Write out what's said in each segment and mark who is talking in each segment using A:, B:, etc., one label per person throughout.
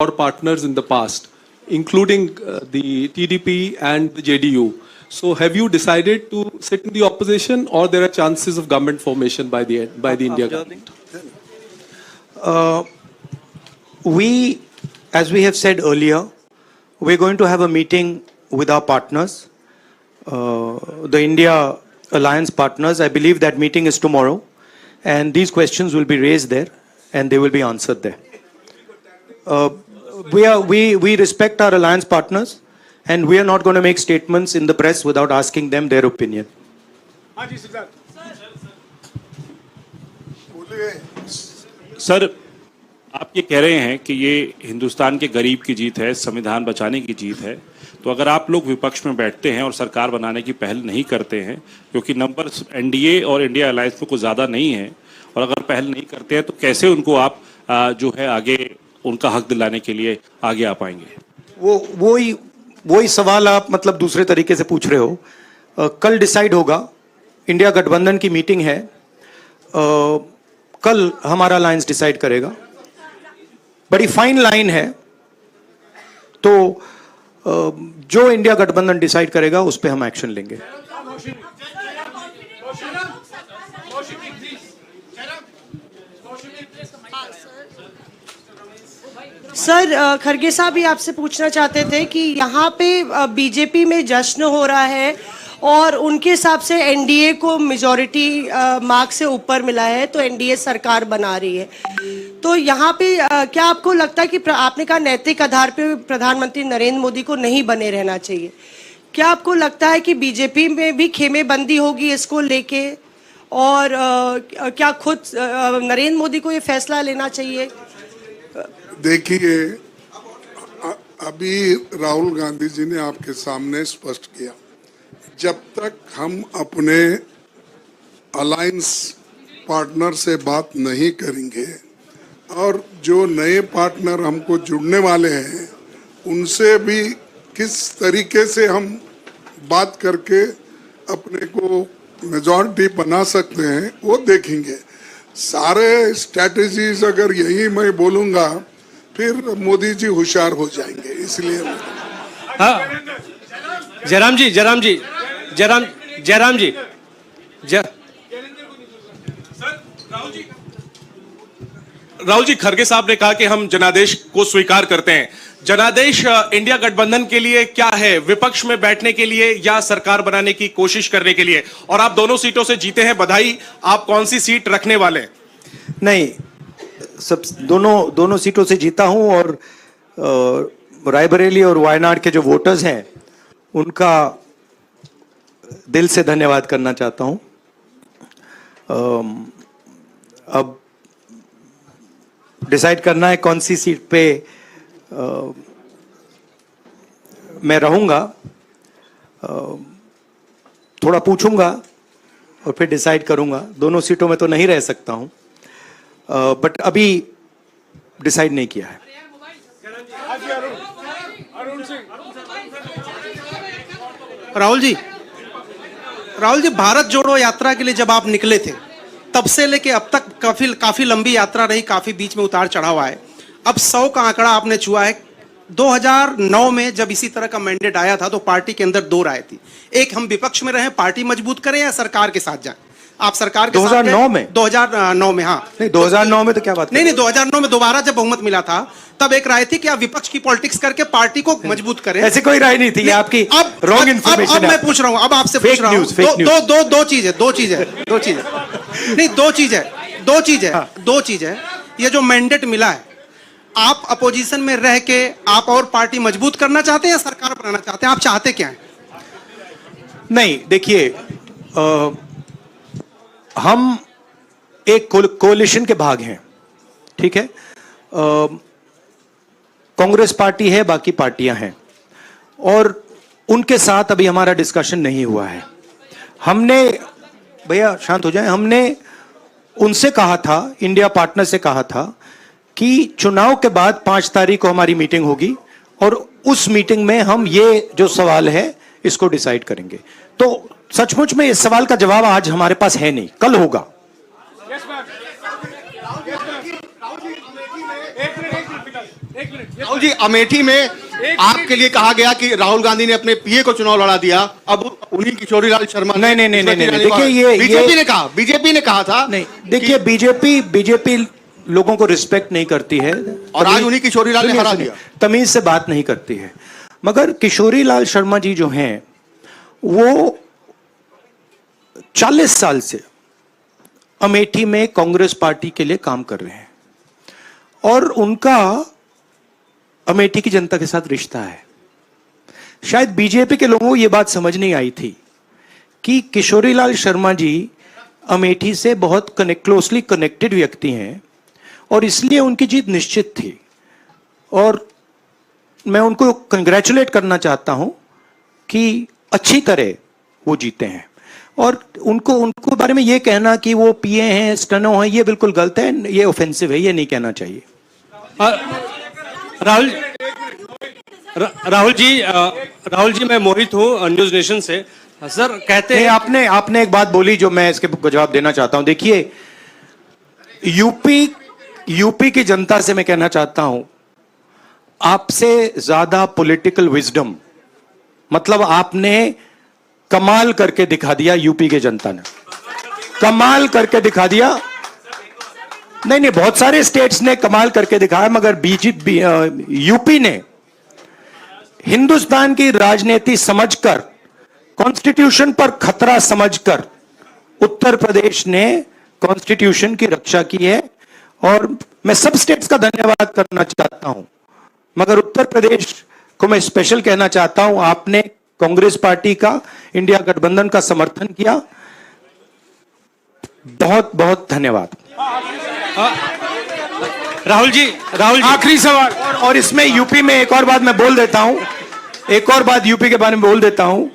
A: our partners in the past, including the TDP and the JDU. So have you decided to sit in the opposition, or there are chances of government formation by the India government?
B: As we have said earlier, we're going to have a meeting with our partners, the India Alliance partners. I believe that meeting is tomorrow, and these questions will be raised there, and they will be answered there. We respect our alliance partners, and we are not going to make statements in the press without asking them their opinion.
C: Sir, आप ये कह रहे हैं कि ये हिंदुस्तान के गरीब की जीत है, संविधान बचाने की जीत है, तो अगर आप लोग विपक्ष में बैठते हैं और सरकार बनाने की पहल नहीं करते हैं, क्योंकि नंबर एनडीए और इंडिया अलायंस में कुछ ज़्यादा नहीं है, और अगर पहल नहीं करते हैं तो कैसे उनको आप जो है आगे उनका हक दिलाने के लिए आगे आ पाएंगे?
B: वही सवाल आप मतलब दूसरे तरीके से पूछ रहे हो। कल डिसाइड होगा, इंडिया गठबंधन की मीटिंग है, कल हमारा अलायंस डिसाइड करेगा। बड़ी फाइन लाइन है, तो जो इंडिया गठबंधन डिसाइड करेगा उस पे हम एक्शन लेंगे।
D: सर, खरगे साहब भी आपसे पूछना चाहते थे कि यहाँ पे बीजेपी में जश्न हो रहा है और उनके हिसाब से एनडीए को मेजॉरिटी मार्क से ऊपर मिला है, तो एनडीए सरकार बना रही है। तो यहाँ पे क्या आपको लगता है कि आपने कहा नैतिक आधार पे प्रधानमंत्री नरेंद्र मोदी को नहीं बने रहना चाहिए, क्या आपको लगता है कि बीजेपी में भी खेमेबंदी होगी इसको लेके, और क्या खुद नरेंद्र मोदी को ये फैसला लेना चाहिए?
E: देखिए, अभी राहुल गांधी जी ने आपके सामने स्पष्ट किया, जब तक हम अपने अलायंस पार्टनर से बात नहीं करेंगे और जो नए पार्टनर हमको जुड़ने वाले हैं उनसे भी किस तरीके से हम बात करके अपने को मेजॉरिटी बना सकते हैं वो देखेंगे। सारे स्ट्रैटेजीज अगर यही मैं बोलूँगा फिर मोदी जी होशियार हो जाएंगे, इसलिए।
F: हाँ, जयराम जी,
G: राहुल जी, खरगे साहब ने कहा कि हम जनादेश को स्वीकार करते हैं। जनादेश इंडिया गठबंधन के लिए क्या है? विपक्ष में बैठने के लिए या सरकार बनाने की कोशिश करने के लिए? और आप दोनों सीटों से जीते हैं, बधाई। आप कौन सी सीट रखने वाले हैं?
B: नहीं, सब दोनों सीटों से जीता हूं, और रायबरेली और वायनाड के जो वोटर्स हैं उनका दिल से धन्यवाद करना चाहता हूं। अब डिसाइड करना है कौन सी सीट पे मैं रहूंगा, थोड़ा पूछूंगा और फिर डिसाइड करूंगा। दोनों सीटों में तो नहीं रह सकता हूं, बट अभी डिसाइड नहीं किया है।
F: राहुल जी, भारत जोड़ो यात्रा के लिए जब आप निकले थे तब से लेके अब तक काफी लंबी यात्रा रही, काफी बीच में उतार चढ़ाव आए। अब 100 का आंकड़ा आपने छुआ है। 2009 में जब इसी तरह का मैंडेट आया था तो पार्टी के अंदर दो राय थी, एक हम विपक्ष में रहें, पार्टी मजबूत करें, या सरकार के साथ जाएं। आप सरकार के
B: 2009 में
F: 2009 में हाँ
B: नहीं, 2009 में तो क्या बात
F: नहीं 2009 में दोबारा जब बहुमत मिला था तब एक राय थी कि आप विपक्ष की पॉलिटिक्स करके पार्टी को मजबूत करें।
B: ऐसी कोई राय नहीं थी, ये आपकी रॉन्ग इंफॉर्मेशन है।
F: अब मैं पूछ रहा हूं, अब आपसे पूछ रहा हूं, दो चीज है। ये जो मैंडेट मिला है, आप अपोजिशन में रह के आप और पार्टी मजबूत करना चाहते हैं या सरकार बनाना चाहते हैं? आप चाहते क्या है?
B: नहीं, देखिए, हम एक कोalition के भाग हैं, ठीक है। कांग्रेस पार्टी है, बाकी पार्टियां हैं, और उनके साथ अभी हमारा डिस्कशन नहीं हुआ है। हमने, भैया शांत हो जाए, हमने उनसे कहा था, इंडिया पार्टनर से कहा था कि चुनाव के बाद 5 तारीख को हमारी मीटिंग होगी और उस मीटिंग में हम ये जो सवाल है इसको डिसाइड करेंगे। तो सचमुच में इस सवाल का जवाब आज हमारे पास है नहीं, कल होगा।
G: एक मिनट
H: राहुल जी, अमेठी में आपके लिए कहा गया कि राहुल गांधी ने अपने पीए को चुनाव लड़ा दिया, अब उन्हीं किशोरीलाल शर्मा
B: नहीं, देखिए ये
H: बीजेपी ने कहा था
B: नहीं, देखिए बीजेपी लोगों को रिस्पेक्ट नहीं करती है
H: और आज उन्हीं किशोरीलाल ने हरा दिया।
B: तमीज से बात नहीं करती है। मगर किशोरीलाल शर्मा जी जो हैं वो 40 साल से अमेठी में कांग्रेस पार्टी के लिए काम कर रहे हैं और उनका अमेठी की जनता के साथ रिश्ता है। शायद बीजेपी के लोगों को यह बात समझ नहीं आई थी कि किशोरीलाल शर्मा जी अमेठी से बहुत क्लोजली कनेक्टेड व्यक्ति हैं और इसलिए उनकी जीत निश्चित थी। और मैं उनको कंग्रेचुलेट करना चाहता हूं कि अच्छी तरह वो जीते हैं। और उनको बारे में ये कहना कि वो पीए हैं, स्टेनो हैं, ये बिल्कुल गलत है, ये ऑफेंसिव है, ये नहीं कहना चाहिए।
I: राहुल जी मैं मोहित हूँ न्यूज नेशन से। सर कहते हैं
B: आपने एक बात बोली जो मैं इसके जवाब देना चाहता हूं। देखिए यूपी की जनता से मैं कहना चाहता हूं, आपसे ज्यादा पॉलिटिकल विजडम, मतलब आपने कमाल करके दिखा दिया। यूपी के जनता ने कमाल करके दिखा दिया। नहीं, बहुत सारे स्टेट्स ने कमाल करके दिखाया, मगर बीजेपी यूपी ने हिंदुस्तान की राजनीति समझकर, कॉन्स्टिट्यूशन पर खतरा समझकर उत्तर प्रदेश ने कॉन्स्टिट्यूशन की रक्षा की है। और मैं सब स्टेट्स का धन्यवाद करना चाहता हूं, मगर उत्तर प्रदेश को मैं स्पेशल कहना चाहता हूं, आपने कांग्रेस पार्टी का, इंडिया गठबंधन का समर्थन किया। बहुत बहुत धन्यवाद।
I: राहुल जी
B: आखिरी सवाल। और इसमें यूपी में एक और बात मैं बोल देता हूं, एक और बात यूपी के बारे में बोल देता हूं।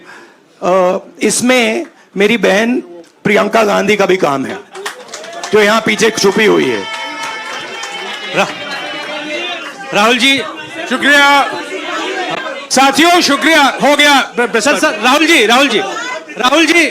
B: इसमें मेरी बहन प्रियंका गांधी का भी काम है, जो यहां पीछे छुपी हुई है।
I: राहुल जी
G: शुक्रिया साथियों, शुक्रिया। हो गया
I: सर राहुल जी